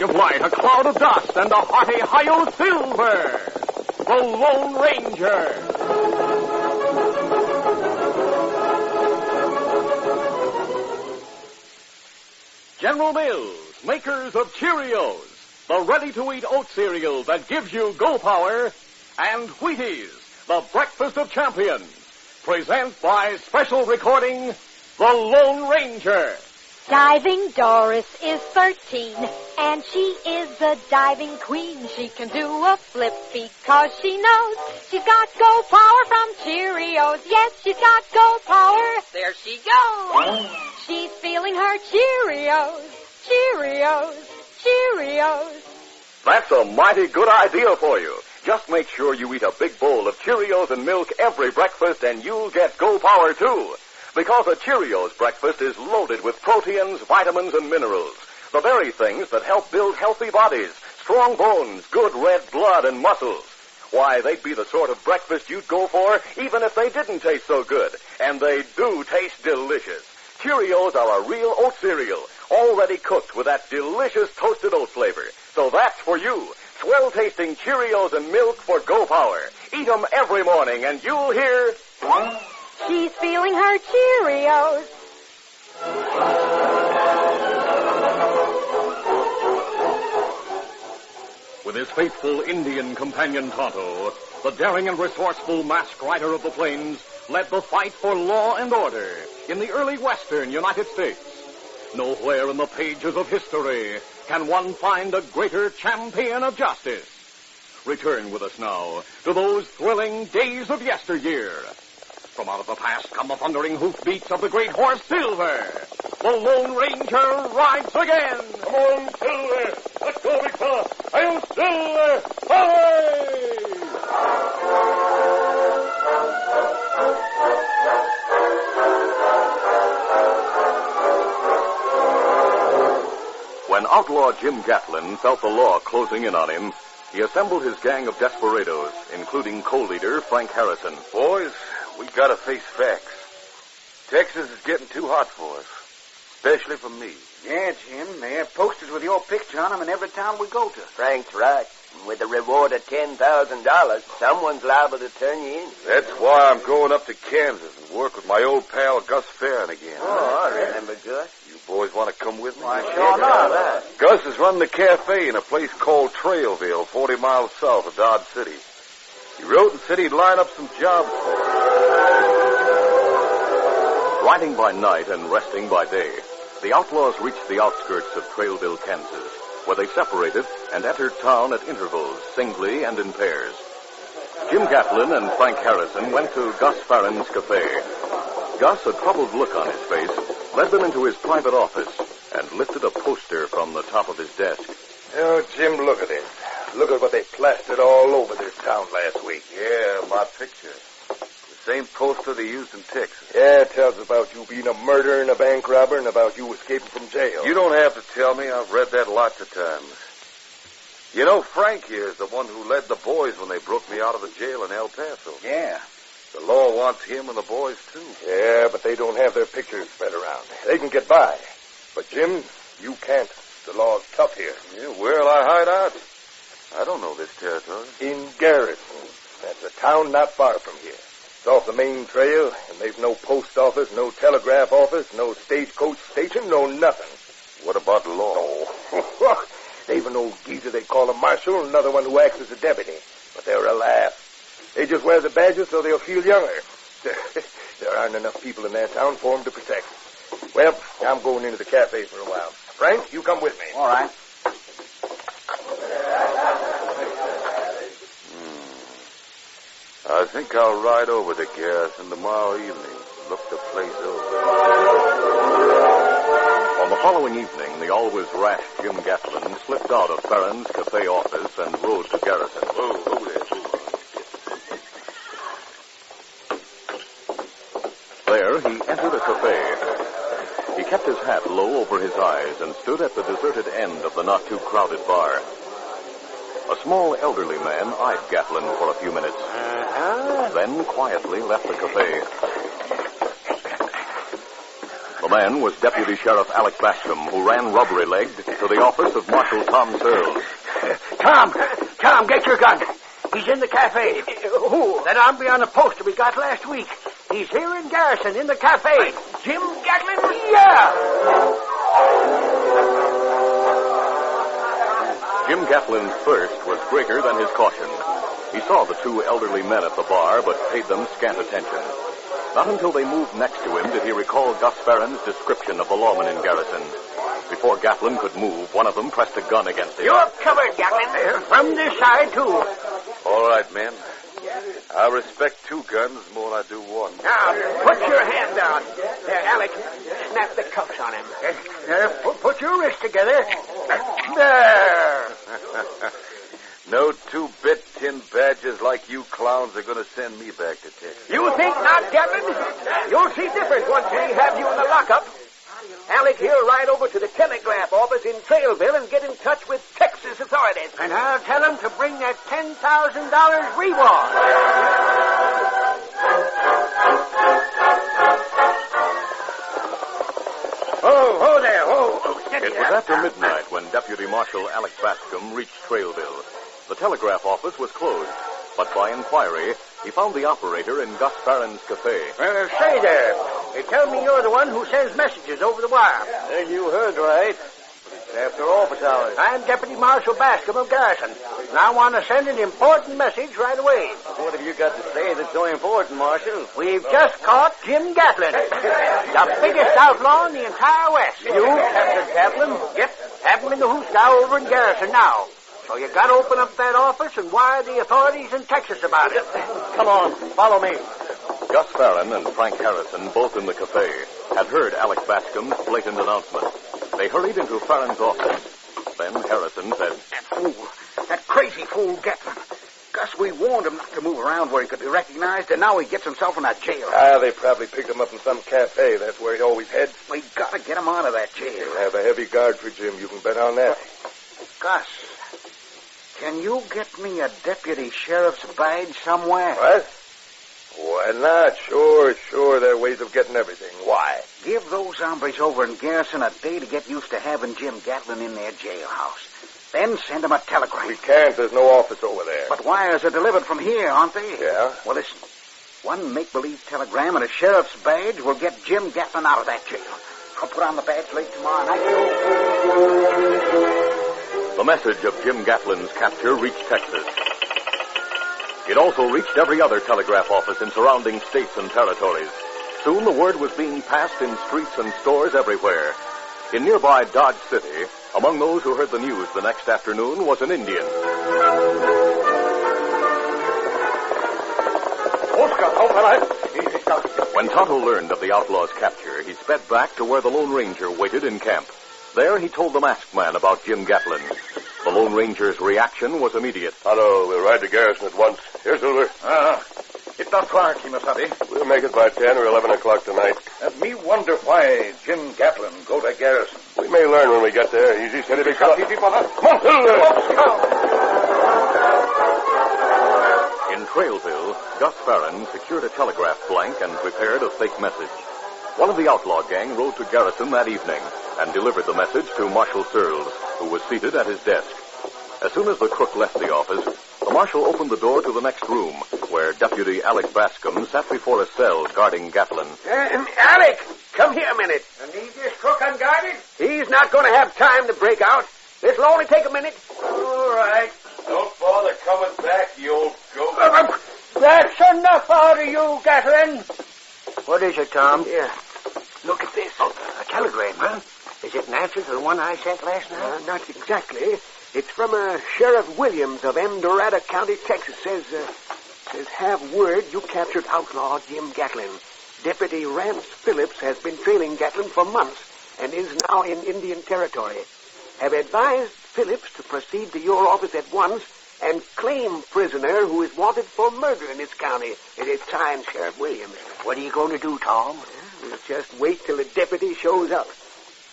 of light, a cloud of dust, and a hearty hi-yo silver. The Lone Ranger. General Mills, makers of Cheerios, the ready-to-eat oat cereal that gives you go power, and Wheaties, the breakfast of champions, present by special recording, The Lone Ranger. Diving Doris is 13, and she is the diving queen. She can do a flip because she knows she's got go power from Cheerios. Yes, she's got go power. There she goes. She's feeling her Cheerios, Cheerios, Cheerios. That's a mighty good idea for you. Just make sure you eat a big bowl of Cheerios and milk every breakfast, and you'll get go power, too. Because a Cheerios breakfast is loaded with proteins, vitamins, and minerals. The very things that help build healthy bodies, strong bones, good red blood, and muscles. Why, they'd be the sort of breakfast you'd go for even if they didn't taste so good. And they do taste delicious. Cheerios are a real oat cereal, already cooked with that delicious toasted oat flavor. So that's for you. Swell-tasting Cheerios and milk for go power. Eat them every morning, and you'll hear... She's feeling her Cheerios. With his faithful Indian companion Tonto, the daring and resourceful masked rider of the plains led the fight for law and order in the early western United States. Nowhere in the pages of history can one find a greater champion of justice. Return with us now to those thrilling days of yesteryear. From out of the past come the thundering hoofbeats of the great horse Silver. The Lone Ranger rides again. Come on, Silver. Let's go, big fella. Hail, Silver. Hooray! When outlaw Jim Gatlin felt the law closing in on him, he assembled his gang of desperados, including co-leader Frank Harrison. Boys, we gotta face facts. Texas is getting too hot for us, especially for me. Yeah, Jim, they have posters with your picture on them in every town we go to. Frank's right. With a reward of $10,000, someone's liable to turn you in. That's why I'm going up to Kansas and work with my old pal Gus Farron again. Oh, I remember Gus. You boys want to come with me? Why, sure not. Gus is running a cafe in a place called Trailville, 40 miles south of Dodge City. He wrote and said he'd line up some jobs for us. Riding by night and resting by day, the outlaws reached the outskirts of Trailville, Kansas, where they separated and entered town at intervals, singly and in pairs. Jim Gatlin and Frank Harrison went to Gus Farron's cafe. Gus, a troubled look on his face, led them into his private office and lifted a poster from the top of his desk. Oh, Jim, look at this. Look at what they plastered all over this town last week. Yeah, my picture. The same poster they used in Texas. Yeah, it tells about you being a murderer and a bank robber and about you escaping from jail. You don't have to tell me. I've read that lots of times. You know, Frank here is the one who led the boys when they broke me out of the jail in El Paso. Yeah. The law wants him and the boys, too. Yeah, but they don't have their pictures spread around. They can get by. But, Jim, you can't. The law's tough here. Yeah, where'll I hide out? I don't know this territory. In Garrison. That's a town not far from here. It's off the main trail, and there's no post office, no telegraph office, no stagecoach station, no nothing. What about the law? Oh, they've an old geezer they call a marshal, and another one who acts as a deputy. But they're a laugh. They just wear the badges so they'll feel younger. There aren't enough people in that town for them to protect. Well, I'm going into the cafe for a while. Frank, you come with me. All right. I think I'll ride over to Garrison tomorrow evening. Look the place over. On the following evening, the always rash Jim Gatlin slipped out of Farron's cafe office and rode to Garrison. Oh, there. There, he entered a cafe. He kept his hat low over his eyes and stood at the deserted end of the not-too-crowded bar. A small elderly man eyed Gatlin for a few minutes, then quietly left the cafe. The man was Deputy Sheriff Alec Bascom, who ran rubbery-legged to the office of Marshal Tom Searles. Tom, get your gun. He's in the cafe. Who? That hombre on the poster we got last week. He's here in Garrison, in the cafe. Jim Gatlin? Yeah. Jim Gatlin's thirst was greater than his caution. He saw the two elderly men at the bar, but paid them scant attention. Not until they moved next to him did he recall Gus Farron's description of the lawman in Garrison. Before Gatlin could move, one of them pressed a gun against him. You're covered, Gatlin. From this side, too. All right, men. I respect two guns more than I do one. Now, put your hand down. There, Alec, snap the cuffs on him. Put your wrists together. There. No two-bit tin badges like you clowns are going to send me back to Texas. You think not, Gatlin? You'll see different once we have you in the lockup. Alec, he'll ride over to the telegraph office in Trailville and get in touch with Texas authorities. And I'll tell them to bring that $10,000 reward. Oh, there. It was after midnight when Deputy Marshal Alec Bascom reached Trailville. The telegraph office was closed, but by inquiry, he found the operator in Gus Farron's cafe. Say there. They tell me you're the one who sends messages over the wire. You heard right. It's after office hours. I'm Deputy Marshal Bascom of Garrison, and I want to send an important message right away. What have you got to say that's so important, Marshal? We've just caught Jim Gatlin, the biggest outlaw in the entire West. You captured Gatlin? Yep, have him in the hoosgow over in Garrison now. So you got to open up that office and wire the authorities in Texas about it. Come on, follow me. Gus Farron and Frank Harrison, both in the cafe, had heard Alec Bascom's blatant announcement. They hurried into Farron's office. Then Harrison said, That crazy fool Gatlin. Gus, we warned him not to move around where he could be recognized, and now he gets himself in that jail. They probably picked him up in some cafe. That's where he always heads. We got to get him out of that jail. He'll have a heavy guard for Jim. You can bet on that. Gus, can you get me a deputy sheriff's badge somewhere? What? Why not? Sure. There are ways of getting everything. Why? Give those hombres over in Garrison a day to get used to having Jim Gatlin in their jailhouse. Then send him a telegram. We can't. There's no office over there. But wires are delivered from here, aren't they? Yeah. Well, listen. One make-believe telegram and a sheriff's badge will get Jim Gatlin out of that jail. I'll put on the badge late tomorrow night. the message of Jim Gatlin's capture reached Texas. It also reached every other telegraph office in surrounding states and territories. Soon the word was being passed in streets and stores everywhere. In nearby Dodge City, among those who heard the news the next afternoon was an Indian. When Tonto learned of the outlaw's capture, he sped back to where the Lone Ranger waited in camp. There he told the masked man about Jim Gatlin. The Lone Ranger's reaction was immediate. Tonto, we'll ride to Garrison at once. Here, Silver. It's not far, Kimasabi. We'll make it by 10 or 11 o'clock tonight. Me wonder why Jim Gatlin go to Garrison. We may learn when we get there. Easy, steady, big fella. Come on, Silver! In Trailville, Gus Farron secured a telegraph blank and prepared a fake message. One of the outlaw gang rode to Garrison that evening and delivered the message to Marshal Searles, who was seated at his desk. As soon as the crook left the office, the marshal opened the door to the next room, where Deputy Alec Bascom sat before a cell guarding Gatlin. Alec, come here a minute. Need this crook unguarded? He's not going to have time to break out. This'll only take a minute. All right. Don't bother coming back, you old goat. That's enough out of you, Gatlin. What is it, Tom? Yeah. Look at this. A telegram, huh? Is it an answer to the one I sent last night? Not exactly. It's from Sheriff Williams of M. Dorado County, Texas. Says, have word you captured outlaw Jim Gatlin. Deputy Rance Phillips has been trailing Gatlin for months and is now in Indian Territory. Have advised Phillips to proceed to your office at once and claim prisoner who is wanted for murder in this county. It is signed Sheriff Williams. What are you going to do, Tom? We'll just wait till the deputy shows up.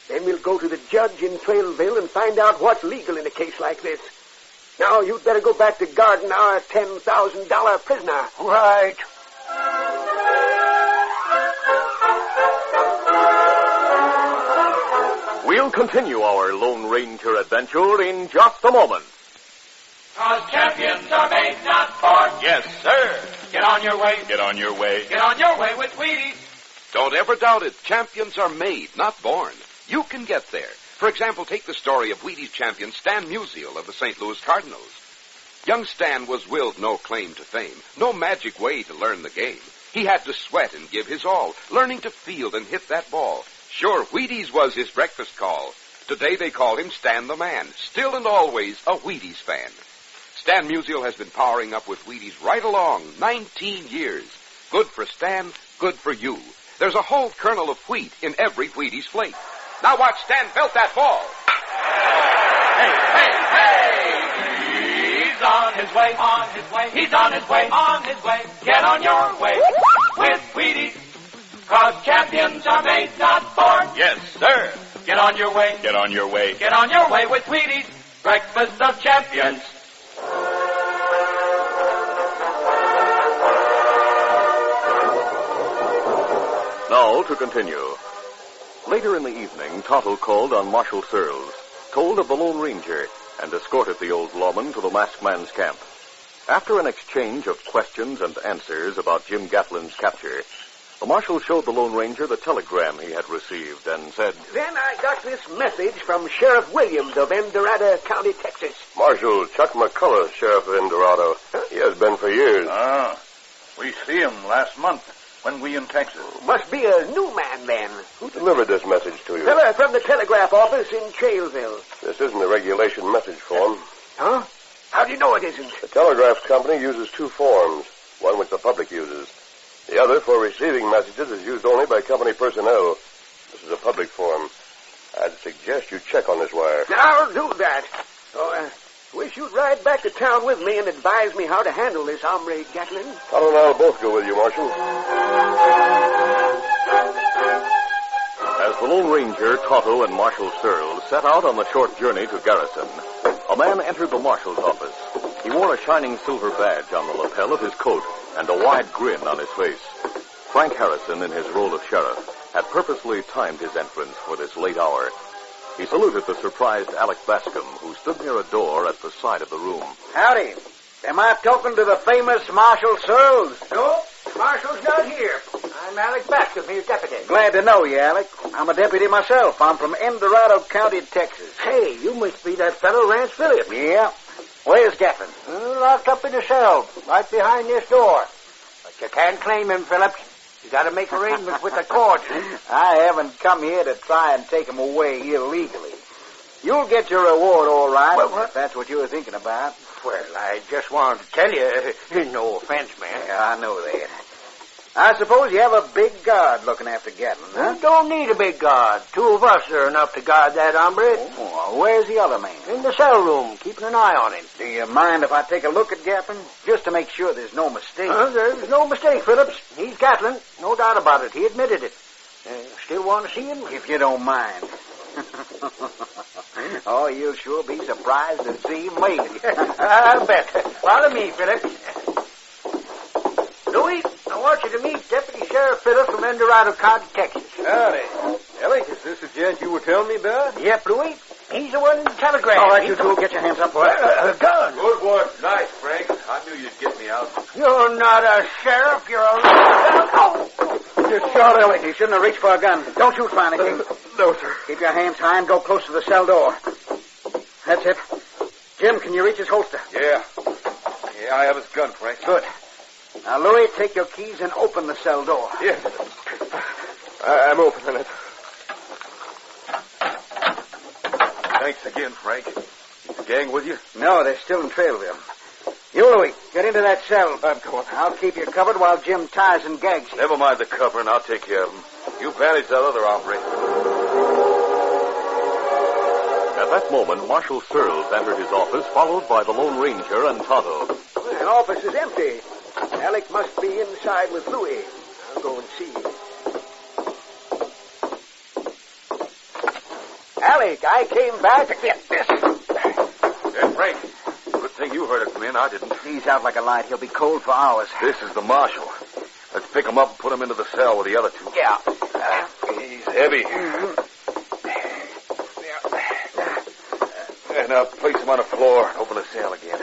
Then we'll go to the judge in Trailville and find out what's legal in a case like this. Now, you'd better go back to guarding our $10,000 prisoner. Right. We'll continue our Lone Ranger adventure in just a moment. 'Cause champions are made, not born. Yes, sir. Get on your way. Get on your way. Get on your way with Wheaties. Don't ever doubt it. Champions are made, not born. You can get there. For example, take the story of Wheaties champion Stan Musial of the St. Louis Cardinals. Young Stan was willed no claim to fame, no magic way to learn the game. He had to sweat and give his all, learning to field and hit that ball. Sure, Wheaties was his breakfast call. Today they call him Stan the Man, still and always a Wheaties fan. Stan Musial has been powering up with Wheaties right along, 19 years. Good for Stan, good for you. There's a whole kernel of wheat in every Wheaties flake. Now watch Stan belt that ball. Hey, hey, hey! He's on his way, on his way. He's on his way, on his way. Get on your way with Wheaties. 'Cause champions are made, not born. Yes, sir. Get on your way. Get on your way. Get on your way with Wheaties. Breakfast of champions. Now to continue. Later in the evening, Tonto called on Marshal Searles, told of the Lone Ranger, and escorted the old lawman to the masked man's camp. After an exchange of questions and answers about Jim Gatlin's capture, the marshal showed the Lone Ranger the telegram he had received and said, Then I got this message from Sheriff Williams of El Dorado County, Texas. Marshal Chuck McCullough, Sheriff of El Dorado. He has been for years. We see him last month when we in Texas. Must be a new man, then. Who delivered this message to you? Fella from the telegraph office in Trailville. This isn't a regulation message form. Huh? How do you know it isn't? The telegraph company uses two forms, one which the public uses. The other, for receiving messages, is used only by company personnel. This is a public form. I'd suggest you check on this wire. I'll do that. Wish you'd ride back to town with me and advise me how to handle this hombre, Gatlin. Tonto and I'll both go with you, Marshal. As the Lone Ranger, Tonto, and Marshal Searles set out on the short journey to Garrison, a man entered the marshal's office. He wore a shining silver badge on the lapel of his coat and a wide grin on his face. Frank Harrison, in his role of sheriff, had purposely timed his entrance for this late hour. He saluted the surprised Alec Bascom, who stood near a door at the side of the room. Howdy. Am I talking to the famous Marshal Searles? No, Marshal's not here. I'm Alec Bascom, his deputy. Glad to know you, Alec. I'm a deputy myself. I'm from El Dorado County, Texas. Hey, you must be that fellow, Rance Phillips. Yeah. Where's Gatlin? Locked up in the cell, right behind this door. But you can't claim him, Phillips. You got to make arrangements with the court. I haven't come here to try and take him away illegally. You'll get your reward, all right, if that's what you were thinking about. Well, I just wanted to tell you, no offense, man. Yeah, I know that. I suppose you have a big guard looking after Gatlin, huh? You don't need a big guard. Two of us are enough to guard that hombre. Oh, where's the other man? In the cell room, keeping an eye on him. Do you mind if I take a look at Gatlin? Just to make sure there's no mistake. There's no mistake, Phillips. He's Gatlin. No doubt about it. He admitted it. Still want to see him? If you don't mind. Oh, you'll sure be surprised to see me. I'll bet. Follow me, Phillips. Louis, I want you to meet Deputy Sheriff Phillips from El Dorado County, Texas. Howdy. Alec, is this the gent you were telling me about? Yep, Louis. He's the one in the telegram. All right, you two, get your hands up, boy. A gun. Good work. Nice, Frank. I knew you'd get me out. You're not a sheriff. You're a... Oh! You shot Alec. He shouldn't have reached for a gun. Don't shoot for anything. No, sir. Keep your hands high and go close to the cell door. That's it. Jim, can you reach his holster? Yeah. Yeah, I have his gun, Frank. Good. Now, Louis, take your keys and open the cell door. Yes. I'm opening it. Thanks again, Frank. Is the gang with you? No, they're still in Trailville. You, Louis, get into that cell. I'm going. I'll keep you covered while Jim ties and gags you. Never mind the cover, and I'll take care of him. You bandage that other hombre. At that moment, Marshal Searles entered his office, followed by the Lone Ranger and Tonto. The office is empty. Alec must be inside with Louis. I'll go and see. Alec, I came back to get this. Hey, Frank. Good thing you heard it come in. I didn't. He's out like a light. He'll be cold for hours. This is the marshal. Let's pick him up and put him into the cell with the other two. Yeah. He's heavy. And I'll place him on the floor. Open the cell again.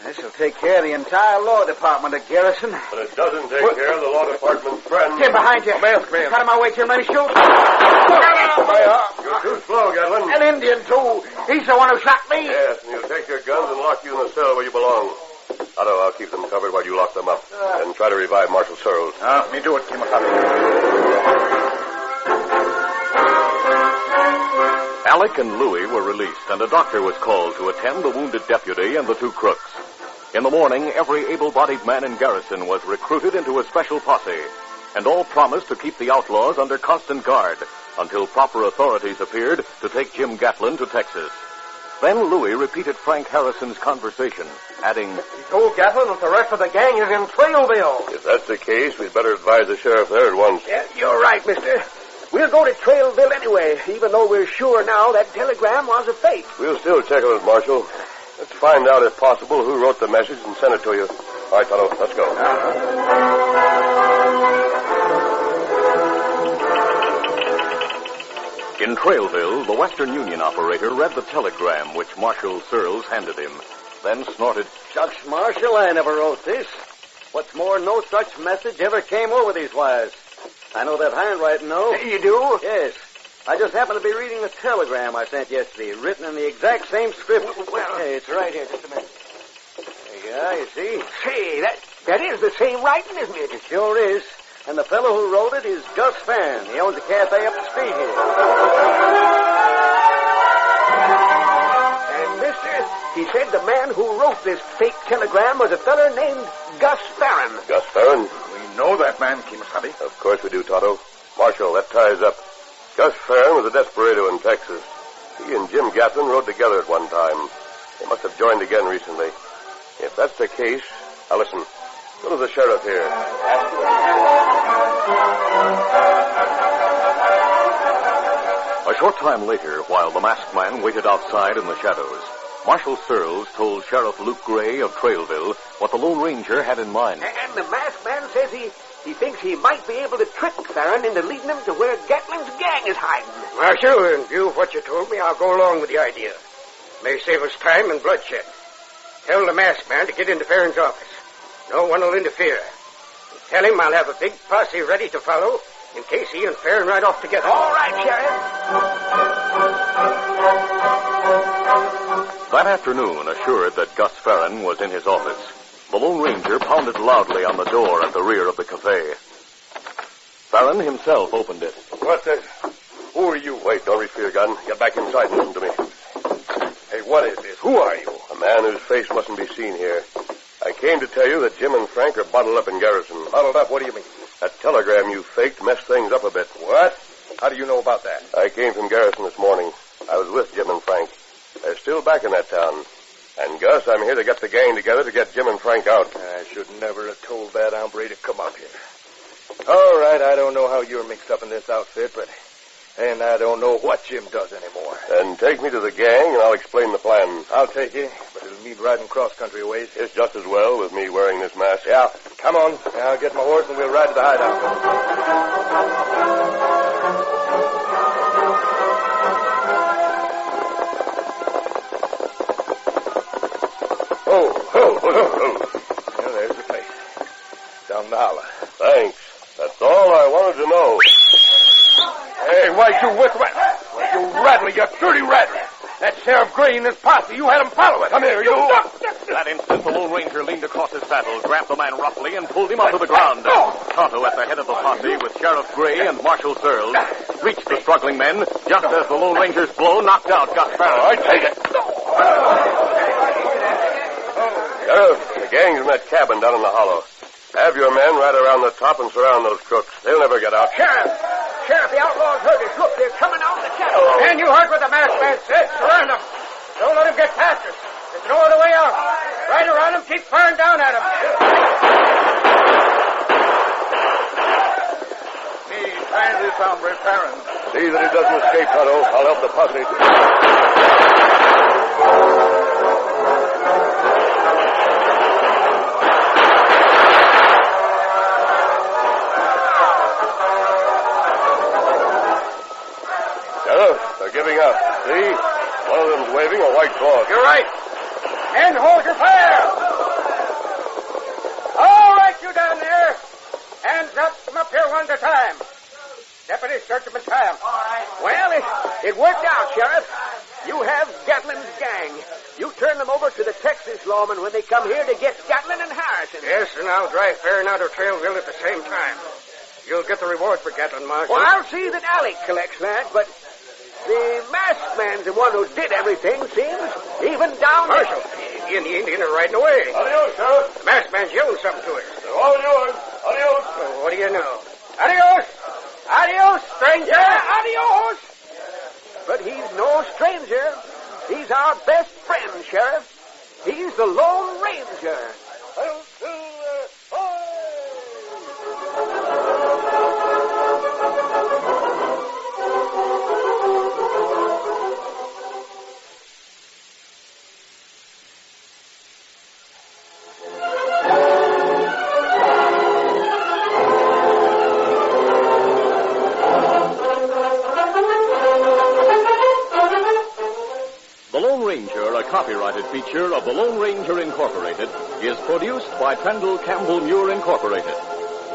This'll take care of the entire law department of Garrison. But it doesn't take care of the law department's friend. Jim, behind you. Mask man. Cut him away, Jim. Let me shoot. You're too slow, Gatlin. An Indian, too. He's the one who shot me. Yes, and you'll take your guns and lock you in the cell where you belong. Otto, I'll keep them covered while you lock them up. And try to revive Marshal Searles. Me do it, Kimasabi. Alec and Louie were released, and a doctor was called to attend the wounded deputy and the two crooks. In the morning, every able-bodied man in Garrison was recruited into a special posse, and all promised to keep the outlaws under constant guard until proper authorities appeared to take Jim Gatlin to Texas. Then Louie repeated Frank Harrison's conversation, adding, He told Gatlin that the rest of the gang is in Trailville. If that's the case, we'd better advise the sheriff there at once. Yeah, you're right, mister. We'll go to Trailville anyway, even though we're sure now that telegram was a fake. We'll still check on it, Marshal. Let's find out, if possible, who wrote the message and sent it to you. All right, Tonto, let's go. In Trailville, the Western Union operator read the telegram which Marshal Searles handed him, then snorted, Shucks, Marshal, I never wrote this. What's more, no such message ever came over these wires. I know that handwriting, though. You do? Yes. I just happened to be reading the telegram I sent yesterday, written in the exact same script. Well, hey, it's right here. Just a minute. There you are, you see? Say, that is the same writing, isn't it? It sure is. And the fellow who wrote it is Gus Farron. He owns a cafe up the street here. And, mister, he said the man who wrote this fake telegram was a feller named Gus Farron. Gus Farron? We know that man, Kimasabi. Of course we do, Tonto. Marshal, that ties up. Gus Farron was a desperado in Texas. He and Jim Gatlin rode together at one time. They must have joined again recently. If that's the case, now listen. Go to the sheriff here. Ask him. A short time later, while the masked man waited outside in the shadows, Marshal Searles told Sheriff Luke Gray of Trailville what the Lone Ranger had in mind. And the masked man says he thinks he might be able to trick Farron into leading him to where Gatlin's gang is hiding. Marshal, in view of what you told me, I'll go along with the idea. May save us time and bloodshed. Tell the masked man to get into Farron's office. No one will interfere. Tell him I'll have a big posse ready to follow in case he and Farron ride off together. All right, Sheriff. That afternoon, assured that Gus Farron was in his office, the Lone Ranger pounded loudly on the door at the rear of the cafe. Farron himself opened it. What the... Who are you? Wait, don't reach for your gun. Get back inside and listen to me. Hey, what is this? Who are you? A man whose face mustn't be seen here. I came to tell you that Jim and Frank are bottled up in Garrison. Bottled up? What do you mean? That telegram you faked messed things up a bit. What? How do you know about that? I came from Garrison this morning. I was with Jim and Frank. They're still back in that town. And, Gus, I'm here to get the gang together to get Jim and Frank out. I should never have told that hombre to come up here. All right, I don't know how you're mixed up in this outfit, and I don't know what Jim does anymore. Then take me to the gang, and I'll explain the plan. I'll take you, but it'll mean riding cross-country ways. It's just as well with me wearing this mask. Yeah, come on. I'll get my horse, and we'll ride to the hideout. Oh. Well, there's the place. Down the holler. Thanks. That's all I wanted to know. Hey, why'd you whip rat? You rattler, you dirty rattler. That Sheriff Gray and his posse, you had him follow it. Come here, you. That instant, the Lone Ranger leaned across his saddle, grabbed the man roughly, and pulled him onto the ground. Tonto, at the head of the posse, with Sheriff Gray and Marshal Searles, reached the struggling men just as the Lone Ranger's blow knocked out Gus Farron. I take it. Sheriff, the gang's in that cabin down in the hollow. Have your men ride around the top and surround those crooks. They'll never get out. Sheriff, the outlaws heard us. Look, they're coming out of the shadow. And you heard what the masked man said. Surround them. Don't let them get past us. There's no other way out. Ride around them, keep firing down at them. Me, find this hombre, Farron. See that he doesn't escape, Tonto. I'll help the posse. Sheriff, the White Cross. You're right. Men, hold your fire. All right, you down there. Hands up from up here one at a time. Deputy, search them in time. All right. Well, it worked out, Sheriff. You have Gatlin's gang. You turn them over to the Texas lawmen when they come here to get Gatlin and Harrison. Yes, and I'll drive Farron out of Trailville at the same time. You'll get the reward for Gatlin, Marshal. Well, I'll see that Alec collects that, but the masked man's the one who did everything, seems. Even down there. Marshal, he and the Indian are riding away. Adios, Sheriff. The masked man's yelling something to us. They're all yours. Adios. Well, what do you know? Adios! Adios, stranger! Yeah, adios! But he's no stranger. He's our best friend, Sheriff. He's the Lone Ranger. The Lone Ranger, a copyrighted feature of the Lone Ranger Incorporated, is produced by Pendle Campbell Muir Incorporated.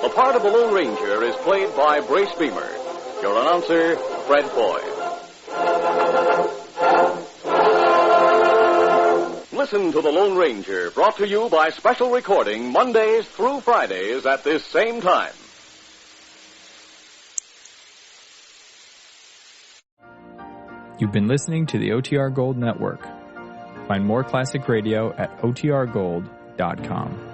The part of the Lone Ranger is played by Brace Beamer. Your announcer, Fred Foy. Listen to the Lone Ranger, brought to you by special recording Mondays through Fridays at this same time. You've been listening to the OTR Gold Network. Find more classic radio at otrgold.com.